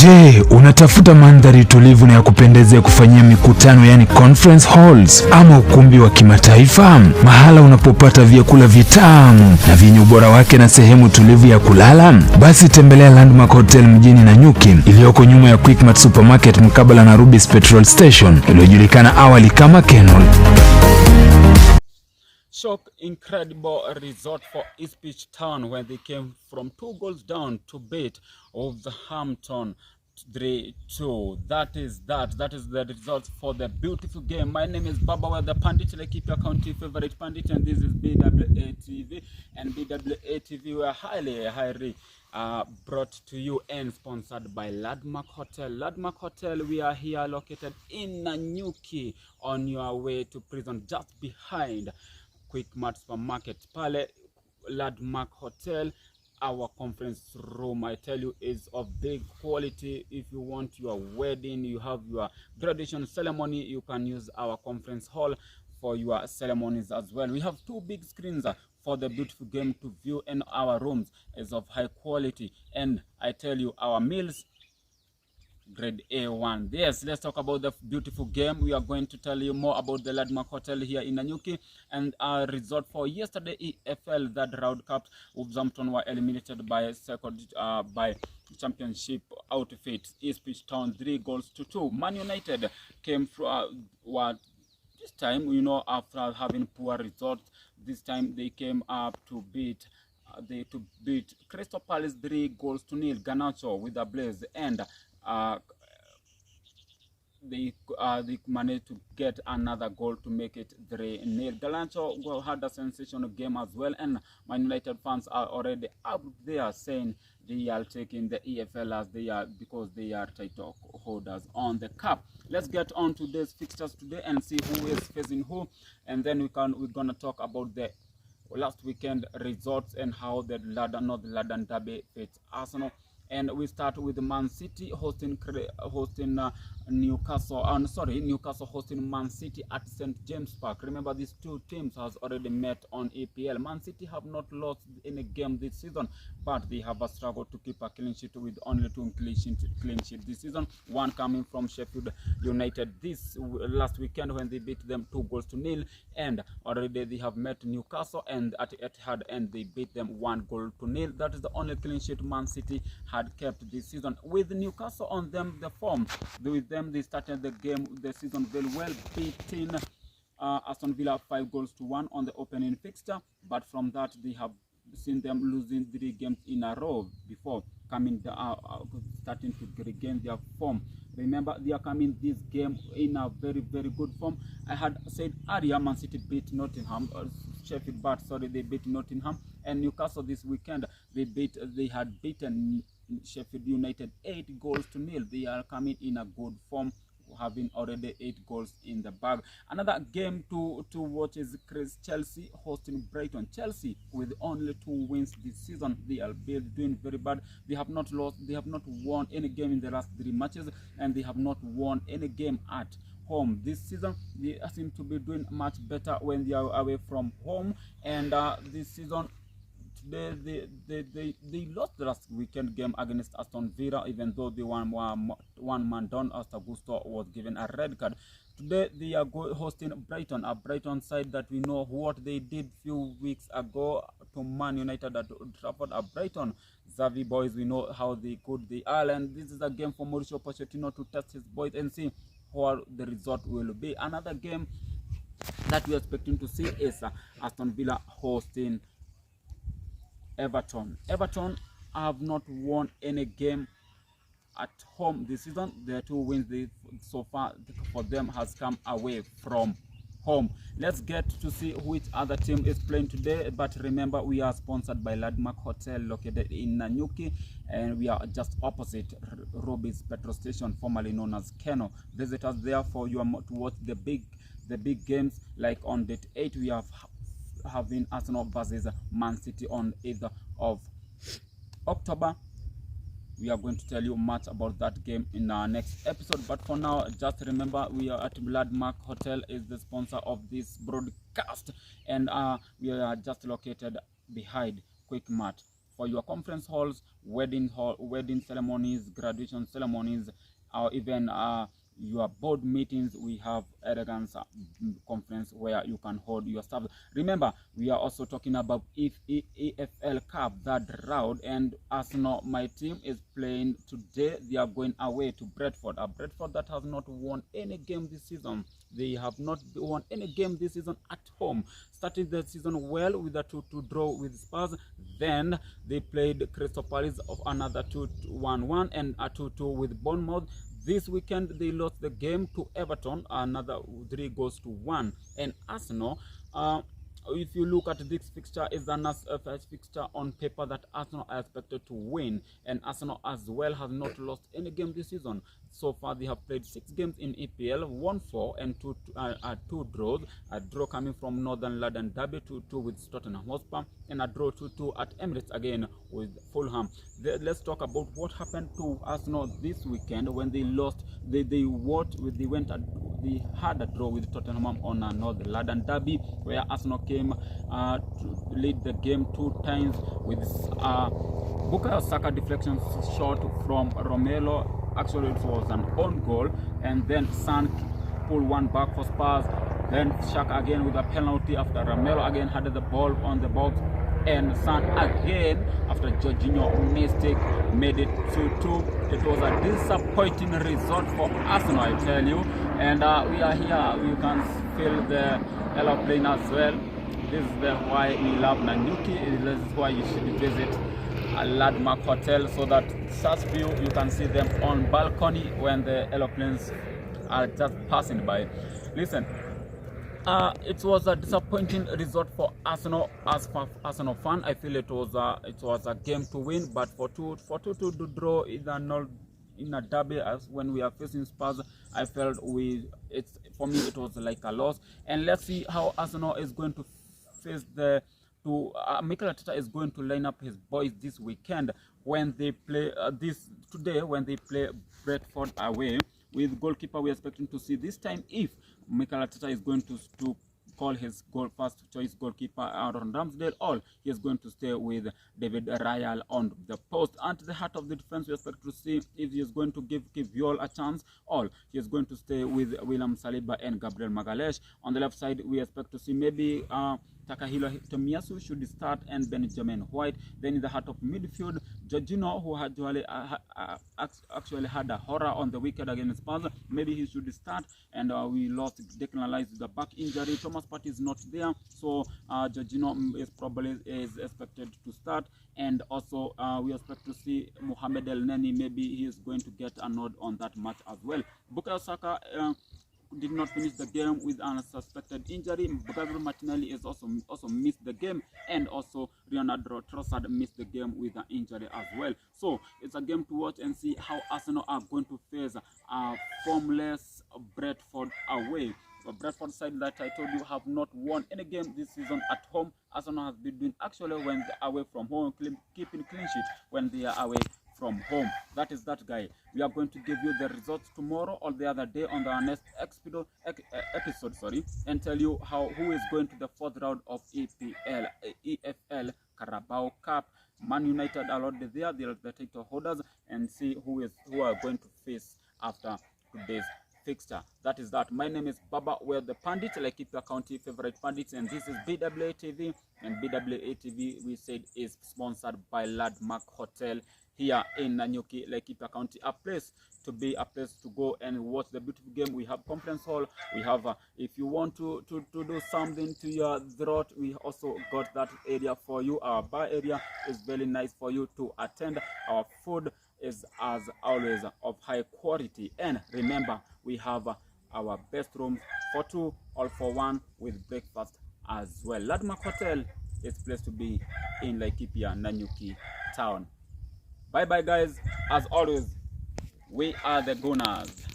Je, unatafuta mandhari tulivu na ya kupendeza ya kufanyia mikutano, yani conference halls, ama ukumbi wa kimataifa, mahala unapopata vyakula vitamu na vyenye ubora wake na sehemu tulivu ya kulala? Basi tembelea Landmark Hotel mjini Nanyuki, iliyoko nyuma ya Quickmart Supermarket mkabala na Rubis Petrol Station, iliyojulikana awali kama Kenol. Shock incredible result for Ipswich Town when they came from 2 goals down to beat Wolverhampton 3-2. That is the result for the beautiful game. My name is Baba, where the Pandit, like keep your county favorite Pandit, and this is BWA TV. And BWA TV were highly brought to you and sponsored by Landmark Hotel. Landmark Hotel, we are here located in Nanyuki, on your way to prison, just behind Quickmart Supermarket. Pale Landmark Hotel, our conference room, I tell you, is of big quality. If you want your wedding, you have your graduation ceremony, you can use our conference hall for your ceremonies as well. We have 2 big screens for the beautiful game to view, and our rooms is of high quality. And I tell you, our meals, grade A1. Yes, let's talk about the beautiful game. We are going to tell you more about the Landmark Hotel here in Nanyuki and our result for yesterday EFL, that round cup. Wolverhampton were eliminated by championship outfit Ipswich Town 3-2. Man United came from this time, you know, after having poor results, this time they came up to beat Crystal Palace 3-0. Garnacho with a blaze, and they managed to get another goal to make it 3-0. Garnacho had a sensational game as well, and Man United fans are already up there saying they are taking the EFL as they are, because they are title holders on the cup. Let's get on to these fixtures today and see who is facing who, and then we're gonna talk about the last weekend results and how the North London derby fits Arsenal. And we start with Man City hosting Newcastle. Newcastle hosting Man City at St. James Park. Remember, these 2 teams has already met on EPL. Man City have not lost any game this season, but they have a struggle to keep a clean sheet, with only 2 clean sheets this season. One coming from Sheffield United this last weekend when they beat them 2-0, and already they have met Newcastle and at Etihad, and they beat them 1-0. That is the only clean sheet Man City had kept this season. With Newcastle on them, the form with them, they started the season very well, beating Aston Villa 5-1 on the opening fixture, but from that they have seen them losing 3 games in a row before coming starting to regain their form. Remember, they are coming this game in a very good form. I had said earlier, Man City beat Nottingham, they beat Nottingham, and Newcastle this weekend they had beaten Sheffield United 8-0. They are coming in a good form, having already 8 goals in the bag. Another game to watch is Chelsea hosting Brighton. Chelsea, with only 2 wins this season, they are doing very bad. They have not won any game in the last 3 matches, and they have not won any game at home this season. They seem to be doing much better when they are away from home, and this season they lost the last weekend game against Aston Villa, even though they won one man down after Gusto was given a red card. Today they are hosting Brighton, a Brighton side that we know what they did few weeks ago to Man United at Old Trafford. A Brighton Xavi boys, we know how good they are, and this is a game for Mauricio Pochettino to test his boys and see what the result will be. Another game that we are expecting to see is Aston Villa hosting Everton. Everton have not won any game at home this season. Their 2 wins so far for them has come away from home. Let's get to see which other team is playing today. But remember, we are sponsored by Landmark Hotel, located in Nanyuki, and we are just opposite Rubis Petrol Station, formerly known as Keno. Visit us there for you to watch the big games. Like on date 8, we have having Arsenal versus Man City on 8th of October. We are going to tell you much about that game in our next episode, but for now, just remember, we are at Landmark Hotel, is the sponsor of this broadcast, and we are just located behind Quickmart for your conference halls, wedding ceremonies, graduation ceremonies, or even your board meetings. We have Elegance conference where you can hold your stuff. Remember, we are also talking about EFL Cup, that round, and Arsenal, my team, is playing today. They are going away to Brentford, a Brentford that has not won any game this season. They have not won any game this season at home. Started the season well with a 2-2 draw with Spurs. Then they played Crystal Palace of another 2-1 and a 2-2 with Bournemouth. This weekend they lost the game to Everton, another 3-1. And Arsenal, if you look at this fixture, is a fixture on paper that Arsenal are expected to win, and Arsenal as well has not lost any game this season. So far they have played 6 games in EPL, won 4 and 2 draws. A draw coming from Northern London Derby, 2-2 with Tottenham Hotspur, and a draw 2-2 at Emirates again with Fulham. Let's talk about what happened to Arsenal this weekend when they lost. They had a draw with Tottenham on a Northern London Derby, where Arsenal came to lead the game 2 times with Bukayo Saka deflection shot from Romelu. Actually, it was an own goal, and then Son pulled one back for Spurs. Then Shaq again with a penalty after Romelu again had the ball on the box, and Son again after Jorginho mistake made it 2-2. It was a disappointing result for Arsenal, I tell you. And we are here. You can feel the aeroplane as well. This is why we love Nanyuki. This is why you should visit a landmark hotel, so that such view you can see them on balcony when the aeroplanes are just passing by. Listen, it was a disappointing result for Arsenal. As for Arsenal fan, I feel it was a game to win, but for two to draw in a derby, as when we are facing Spurs, I felt for me it was like a loss. And let's see how Arsenal is going to face Mikel Arteta is going to line up his boys this weekend when they play when they play Brentford away. With goalkeeper, we are expecting to see this time if Mikel Arteta is going to call his first choice goalkeeper Aaron Ramsdale, or he is going to stay with David Raya on the post. And the heart of the defense, we expect to see if he is going to give Viol a chance, or he is going to stay with William Saliba and Gabriel Magalhaes. On the left side, we expect to see maybe Takahiro Tomiyasu should start, and Benjamin White. Then in the heart of midfield, Jorginho, who actually had a horror on the weekend against Spurs, maybe he should start. And we lost Declan Rice with the back injury. Thomas Partey is not there, so Jorginho is expected to start. And also we expect to see Mohamed El Neni. Maybe he is going to get a nod on that match as well. Bukayo Saka did not finish the game with an suspected injury. Gabriel Martinelli is also missed the game, and also Leonardo Trossard missed the game with an injury as well. So it's a game to watch and see how Arsenal are going to face a formless Brentford away. The Brentford side that I told you have not won any game this season at home. Arsenal has been doing actually when they're away from home, keeping clean sheet when they are away from home. That is that guy. We are going to give you the results tomorrow or the other day on our next episode, and tell you who is going to the 4th round of EFL Carabao Cup. Man United are already there. They are the title holders, and see who are going to face after today's fixture. That is that. My name is Baba. We're the Pandit, Laikipia County favorite pandits, and this is BWA TV. And BWA TV, we said, is sponsored by Landmark Hotel here in Nanyuki, Laikipia County. A place to be, a place to go and watch the beautiful game. We have conference hall. We have, if you want to do something to your throat, we also got that area for you. Our bar area is very nice for you to attend. Our food is, as always, of high quality. And remember, we have our best rooms for 2 or for 1 with breakfast as well. Landmark Hotel is a place to be in Laikipia, Nanyuki town. Bye bye guys. As always, we are the Gunners.